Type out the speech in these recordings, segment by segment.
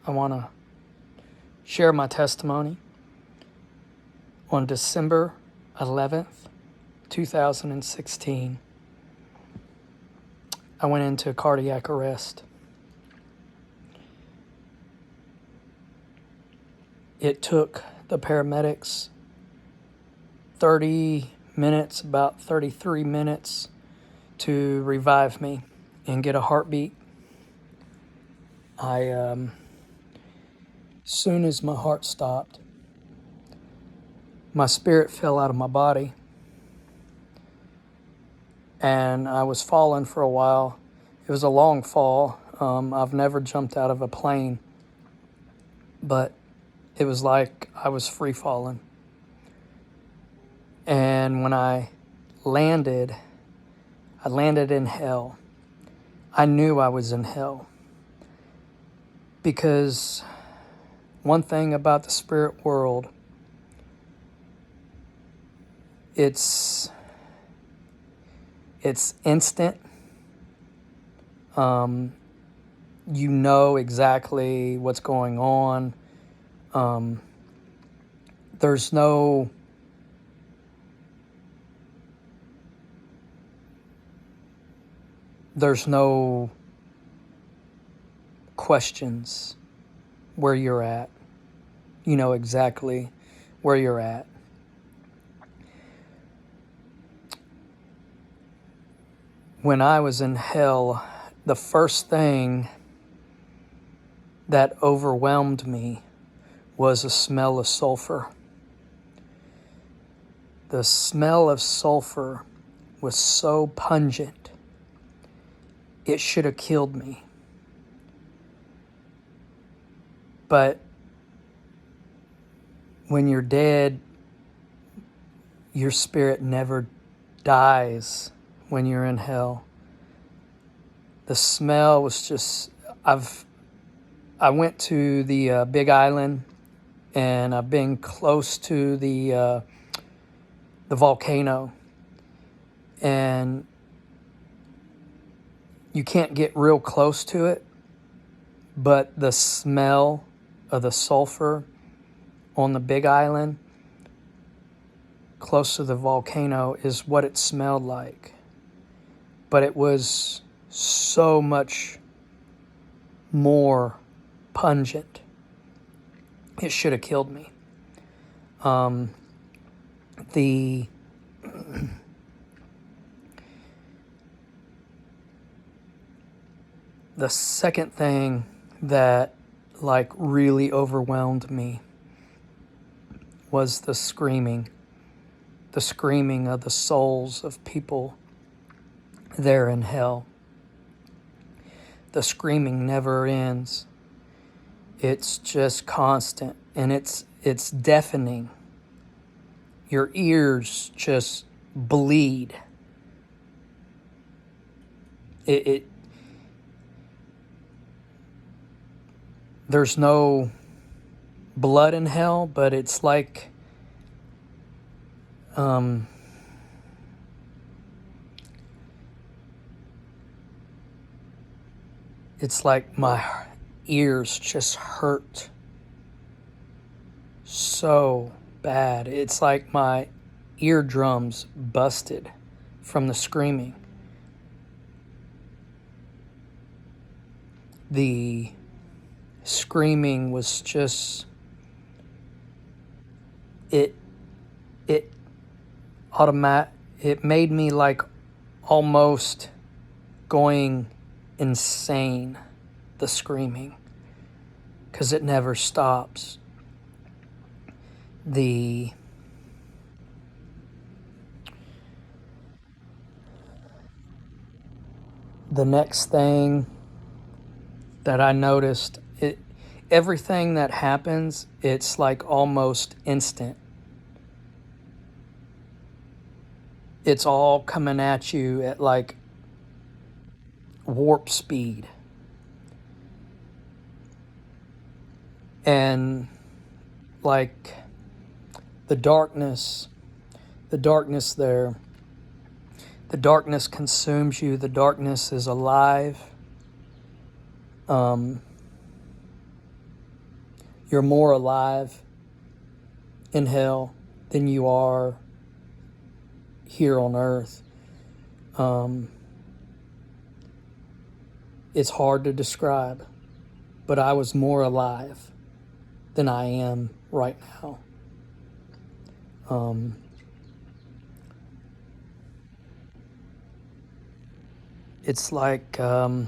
I want to share my testimony. On December 11th, 2016, I went into cardiac arrest. It took the paramedics 30 minutes, about 33 minutes, to revive me and get a heartbeat. As soon as my heart stopped, my spirit fell out of my body, and I was falling for a while. It was a long fall. I've never jumped out of a plane, but it was like I was free falling. And when I landed in hell. I knew I was in hell, because one thing about the spirit world, it's instant. You know exactly what's going on. There's no questions where you're at. You know exactly where you're at. When I was in hell, the first thing that overwhelmed me was a smell of sulfur. The smell of sulfur was so pungent, it should have killed me. But when you're dead, your spirit never dies when you're in hell. The smell was just, I went to the Big Island, and I've been close to the volcano, and you can't get real close to it, but the smell of the sulfur on the Big Island close to the volcano is what it smelled like. But it was so much more pungent. It should have killed me. The second thing that really overwhelmed me was the screaming of the souls of people there in hell. The screaming never ends. It's just constant, and it's deafening. Your ears just bleed. There's no blood in hell, but it's like my ears just hurt so bad. It's like my eardrums busted from the screaming. The screaming was just, it made me almost going insane, the screaming, because it never stops. The next thing that I noticed, everything that happens, it's almost instant. It's all coming at you at warp speed. And the darkness there, the darkness consumes you. The darkness is alive. You're more alive in hell than you are here on earth. It's hard to describe, but I was more alive than I am right now. It's like the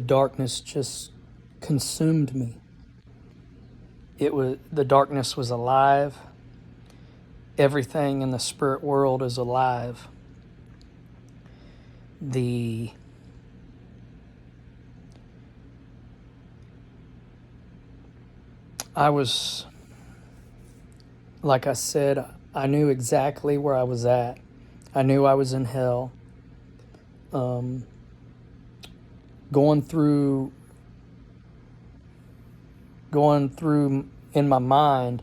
darkness just consumed me. The darkness was alive. Everything in the spirit world is alive. I was, like I said, I knew exactly where I was at. I knew I was in hell. Going through in my mind,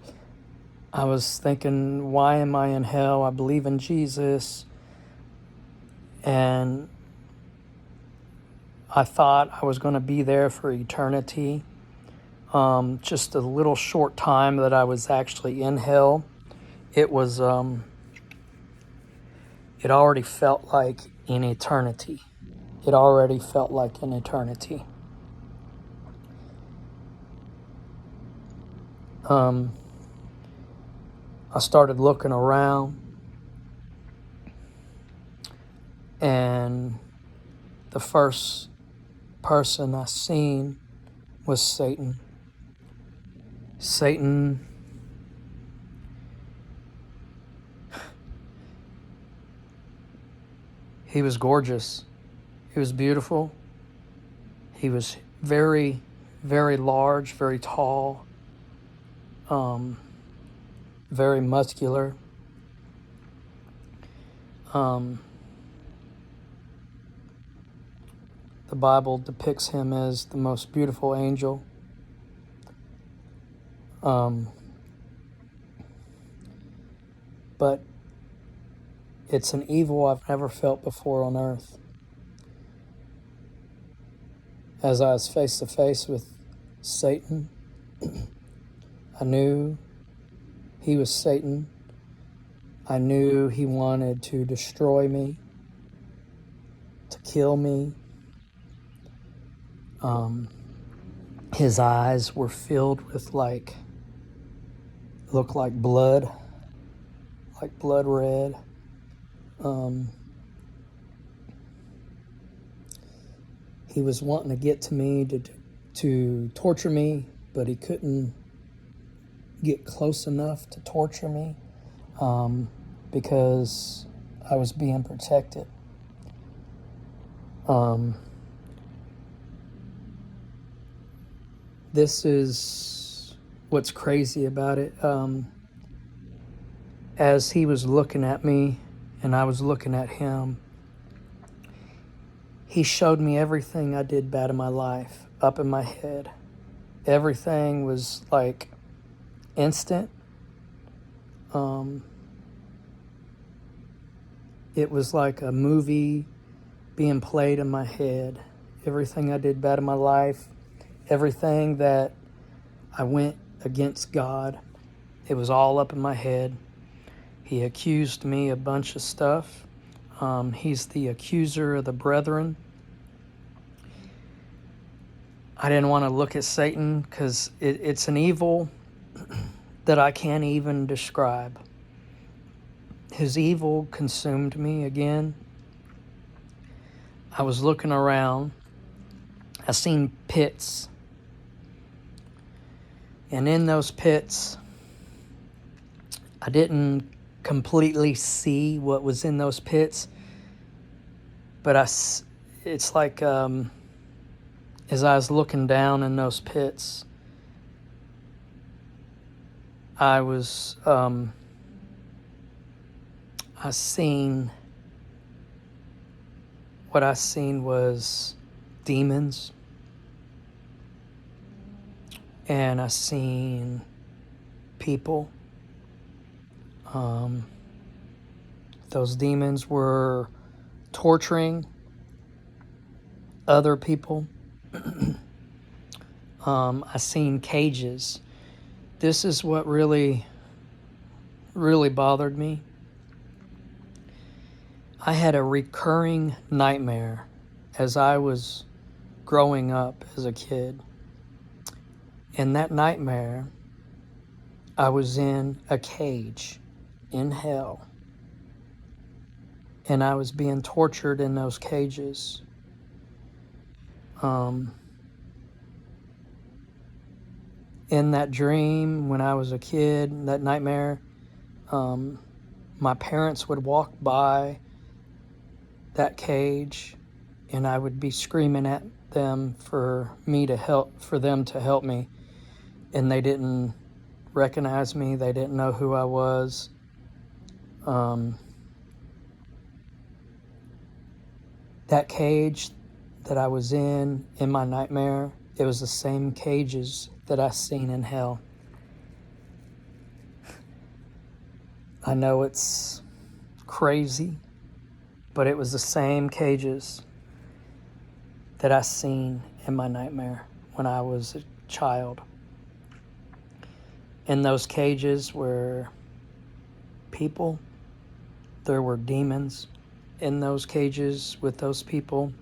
I was thinking, why am I in hell? I believe in Jesus. And I thought I was going to be there for eternity. Just a little short time that I was actually in hell, it already felt like an eternity. It already felt like an eternity. I started looking around, and the first person I seen was Satan. Satan, he was gorgeous. He was beautiful. He was very, very large, very tall, very muscular. The Bible depicts him as the most beautiful angel. But it's an evil I've never felt before on earth. As I was face to face with Satan, I knew he was Satan. I knew he wanted to destroy me, to kill me. His eyes were filled with looked like blood red. He was wanting to get to me to torture me, but he couldn't get close enough to torture me because I was being protected. This is what's crazy about it. As he was looking at me and I was looking at him, he showed me everything I did bad in my life up in my head. Everything was like instant. It was like a movie being played in my head. Everything I did bad in my life, everything that I went against God, it was all up in my head. He accused me a bunch of stuff. He's the accuser of the brethren. I didn't want to look at Satan because it's an evil that I can't even describe. His evil consumed me again. I was looking around. I seen pits. And in those pits, I didn't completely see what was in those pits. But it's like as I was looking down in those pits, I seen what I seen was demons, and I seen people. Those demons were torturing other people. I seen cages. This is what really bothered me. I had a recurring nightmare as I was growing up as a kid. In that nightmare, I was in a cage in hell, and I was being tortured in those cages. In that dream, when I was a kid, that nightmare, my parents would walk by that cage, and I would be screaming at them for them to help me, and they didn't recognize me. They didn't know who I was. That cage that I was in my nightmare, it was the same cages that I seen in hell. I know it's crazy, but it was the same cages that I seen in my nightmare when I was a child. In those cages were people. There were demons in those cages with those people.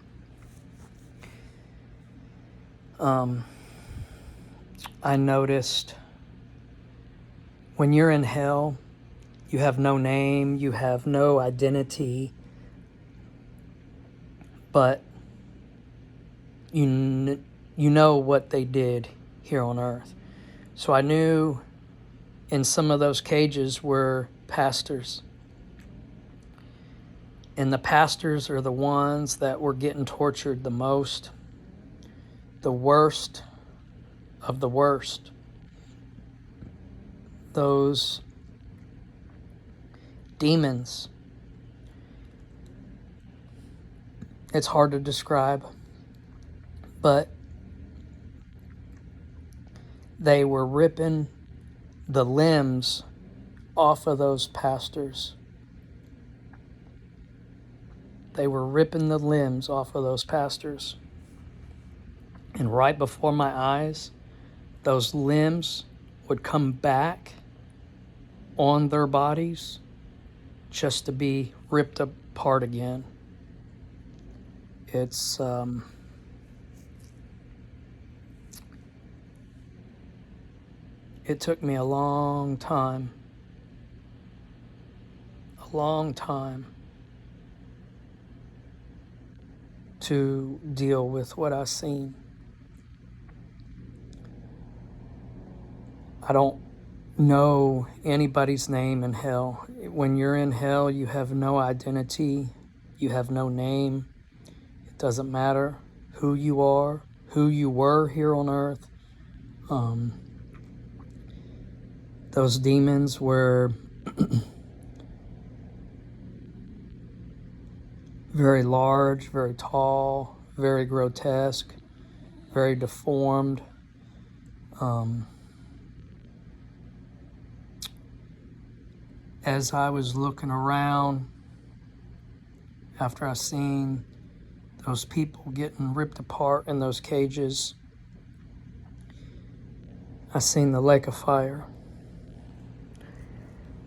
I noticed when you're in hell, you have no name, you have no identity, but you know what they did here on earth. So I knew in some of those cages were pastors. And the pastors are the ones that were getting tortured the most, the worst of the worst. Those demons, it's hard to describe, but they were ripping the limbs off of those pastors. They were ripping the limbs off of those pastors. And right before my eyes, those limbs would come back on their bodies just to be ripped apart again. It's it took me a long time to deal with what I seen. I don't know anybody's name in hell. When you're in hell, you have no identity, you have no name. It doesn't matter who you are, who you were here on earth. Those demons were very large, very tall, very grotesque, very deformed. As I was looking around after I seen those people getting ripped apart in those cages, I seen the lake of fire.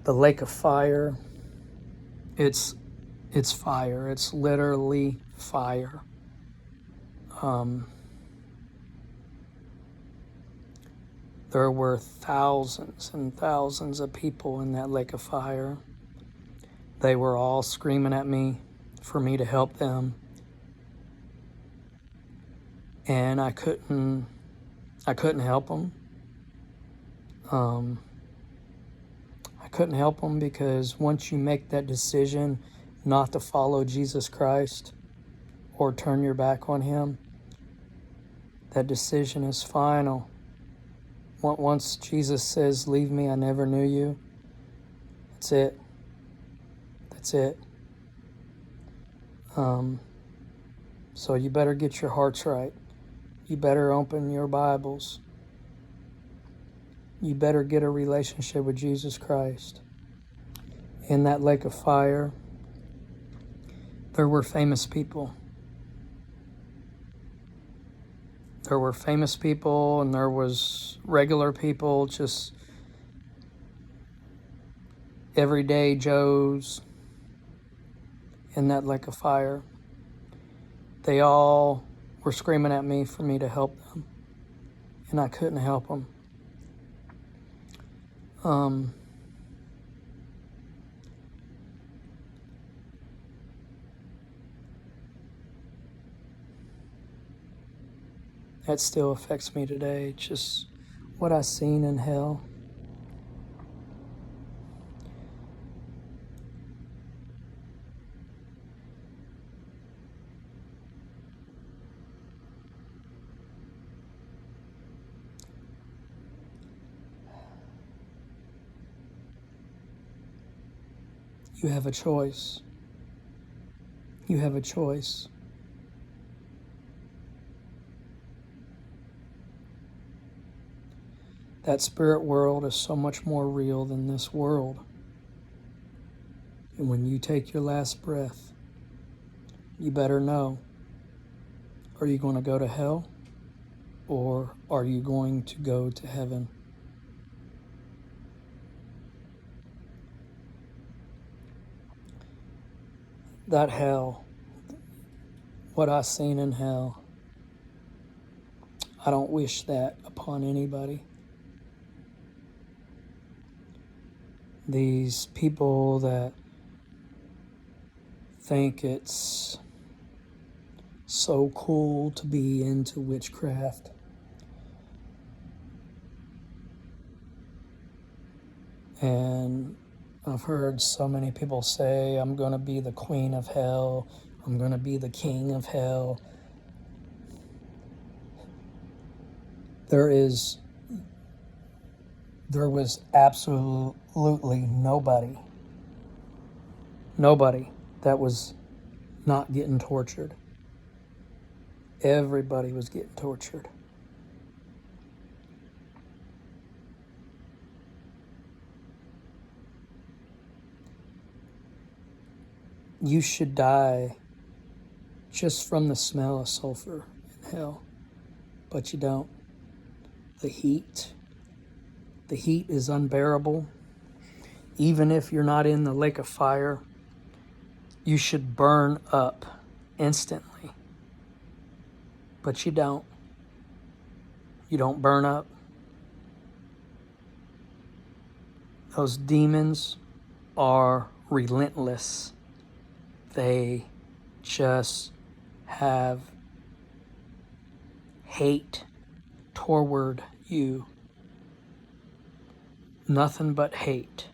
The lake of fire, it's fire. It's literally fire. There were thousands and thousands of people in that lake of fire. They were all screaming at me for me to help them. And I couldn't help them. I couldn't help them because once you make that decision not to follow Jesus Christ or turn your back on him, that decision is final. Once Jesus says, "Leave me, I never knew you," that's it. That's it. So you better get your hearts right. You better open your Bibles. You better get a relationship with Jesus Christ. In that lake of fire, there were famous people. There were famous people and there was regular people, just everyday Joes in that lake of fire. They all were screaming at me for me to help them, and I couldn't help them. That still affects me today, just what I seen in hell. You have a choice. You have a choice. That spirit world is so much more real than this world. And when you take your last breath, you better know, are you going to go to hell or are you going to go to heaven? That hell, what I seen in hell, I don't wish that upon anybody. These people that think it's so cool to be into witchcraft, and I've heard so many people say, I'm going to be the queen of hell, I'm going to be the king of hell. There was absolutely nobody that was not getting tortured. Everybody was getting tortured. You should die just from the smell of sulfur in hell, but you don't. The heat is unbearable. Even if you're not in the lake of fire, you should burn up instantly. But you don't. You don't burn up. Those demons are relentless. They just have hate toward you. Nothing but hate.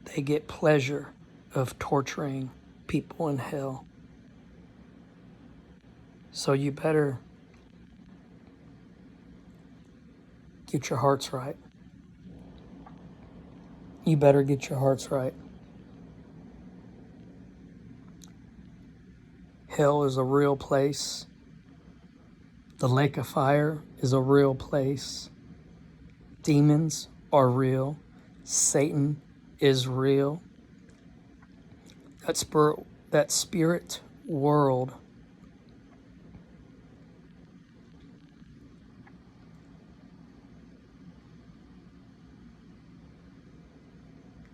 They get pleasure of torturing people in hell. So you better get your hearts right. You better get your hearts right. Hell is a real place. The lake of fire is a real place. Demons are real. Satan is real. That spirit world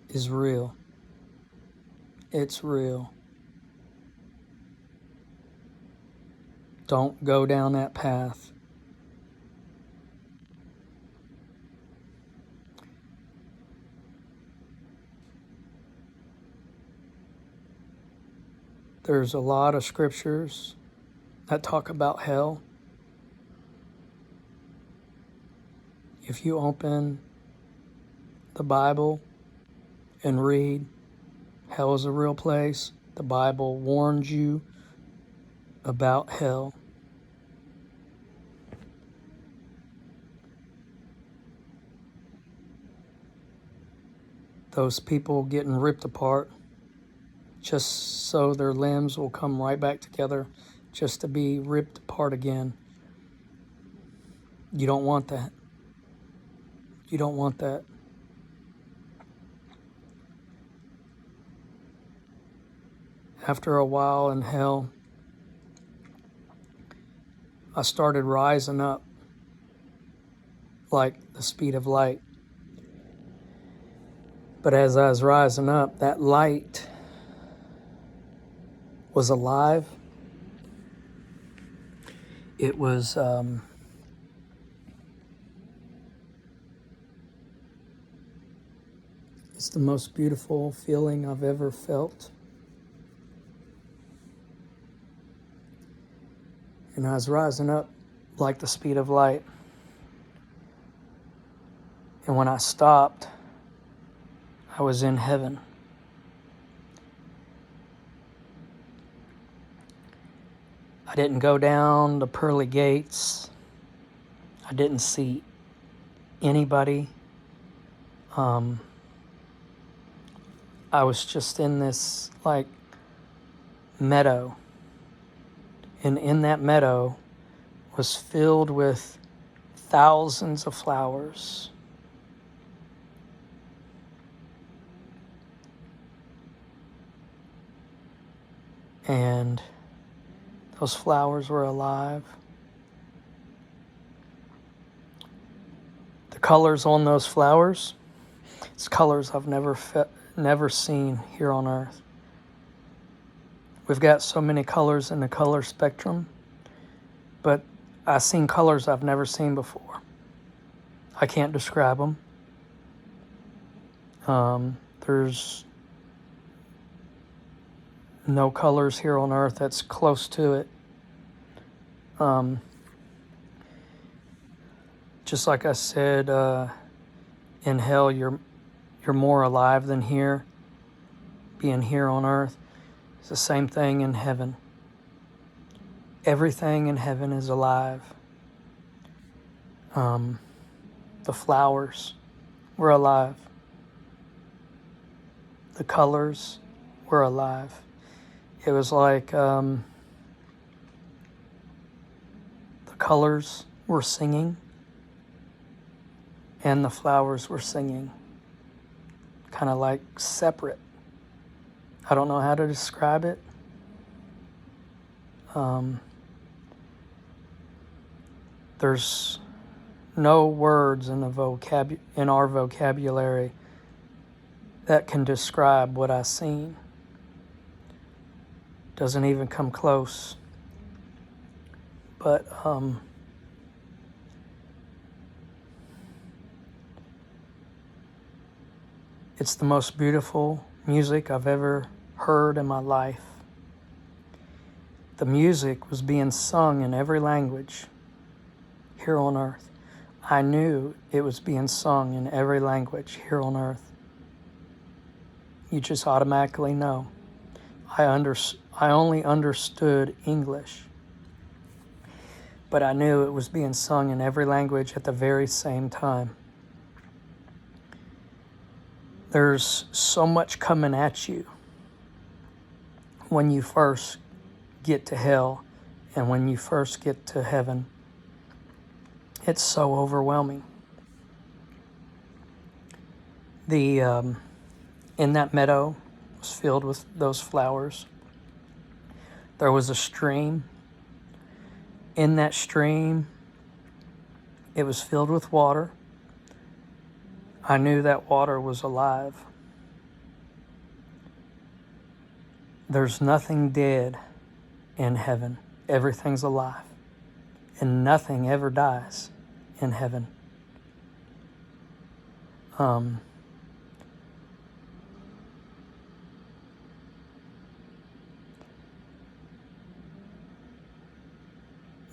is real. It's real. Don't go down that path. There's a lot of scriptures that talk about hell. If you open the Bible and read, hell is a real place. The Bible warns you about hell. Those people getting ripped apart just so their limbs will come right back together, just to be ripped apart again. You don't want that. You don't want that. after a while in hell, I started rising up like the speed of light. But as I was rising up, that light was alive. It was it's the most beautiful feeling I've ever felt. And I was rising up like the speed of light. And when I stopped, I was in heaven. I didn't go down the pearly gates. I didn't see anybody. I was just in this like meadow. And in that meadow was filled with thousands of flowers. And those flowers were alive. The colors on those flowers, it's colors I've never seen here on earth. We've got so many colors in the color spectrum, but I've seen colors I've never seen before. I can't describe them. There's no colors here on earth that's close to it. Just like I said, in hell you're more alive than here, being here on earth. It's the same thing in heaven. Everything in heaven is alive. The flowers were alive. The colors were alive. It was like the colors were singing and the flowers were singing. Kind of like separate. I don't know how to describe it. There's no words in our vocabulary that can describe what I've seen. Doesn't even come close. But it's the most beautiful music I've ever heard in my life. The music was being sung in every language here on earth. I knew it was being sung in every language here on earth. You just automatically know. I only understood English, but I knew it was being sung in every language at the very same time. There's so much coming at you when you first get to hell and when you first get to heaven. It's so overwhelming. In that meadow was filled with those flowers. There was a stream. In that stream, it was filled with water. I knew that water was alive. There's nothing dead in heaven. Everything's alive. And nothing ever dies in heaven.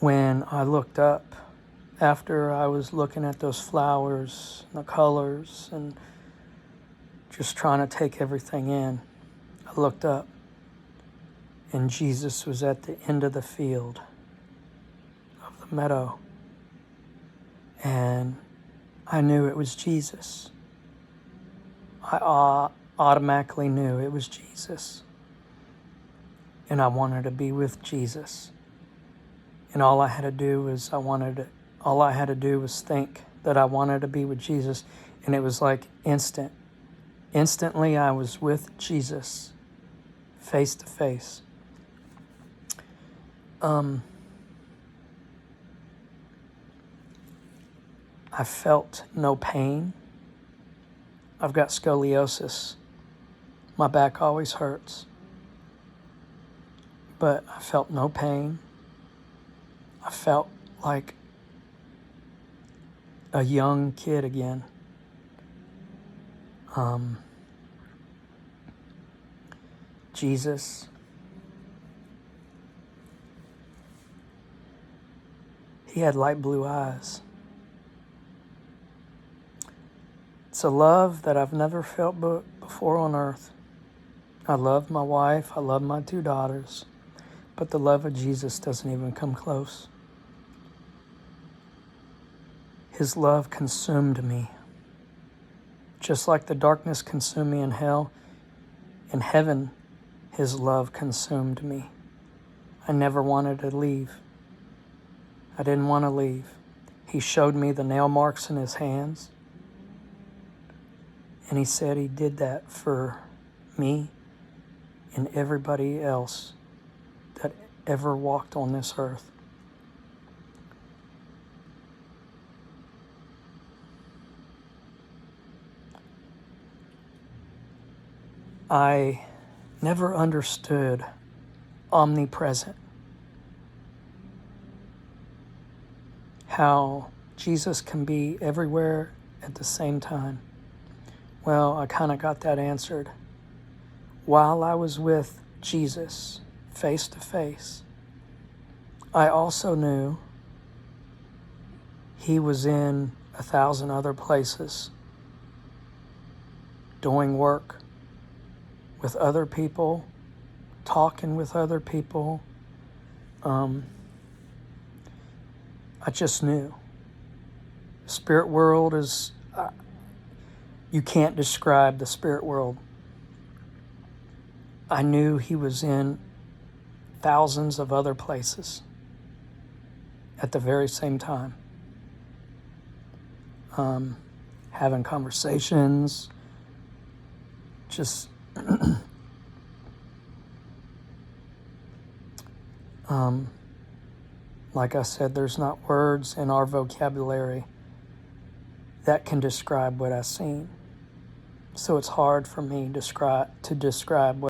When I looked up, after I was looking at those flowers and the colors and just trying to take everything in, I looked up and Jesus was at the end of the field of the meadow. And I knew it was Jesus. I automatically knew it was Jesus. And I wanted to be with Jesus. And all I had to do was think that I wanted to be with Jesus. And it was like instant. Instantly I was with Jesus, face to face. I felt no pain. I've got scoliosis. My back always hurts. But I felt no pain. I felt like a young kid again. Jesus, he had light blue eyes. It's a love that I've never felt before on earth. I love my wife. I love my 2 daughters. But the love of Jesus doesn't even come close. His love consumed me. Just like the darkness consumed me in hell, in heaven, his love consumed me. I never wanted to leave. I didn't want to leave. He showed me the nail marks in his hands. And he said he did that for me and everybody else that ever walked on this earth. I never understood omnipresent. How Jesus can be everywhere at the same time. Well, I kind of got that answered. While I was with Jesus, face to face, I also knew he was in 1,000 other places, doing work with other people, talking with other people. I just knew. Spirit world is, you can't describe the spirit world. I knew he was in thousands of other places at the very same time. Having conversations, just like I said, there's not words in our vocabulary that can describe what I've seen. So it's hard for me to describe what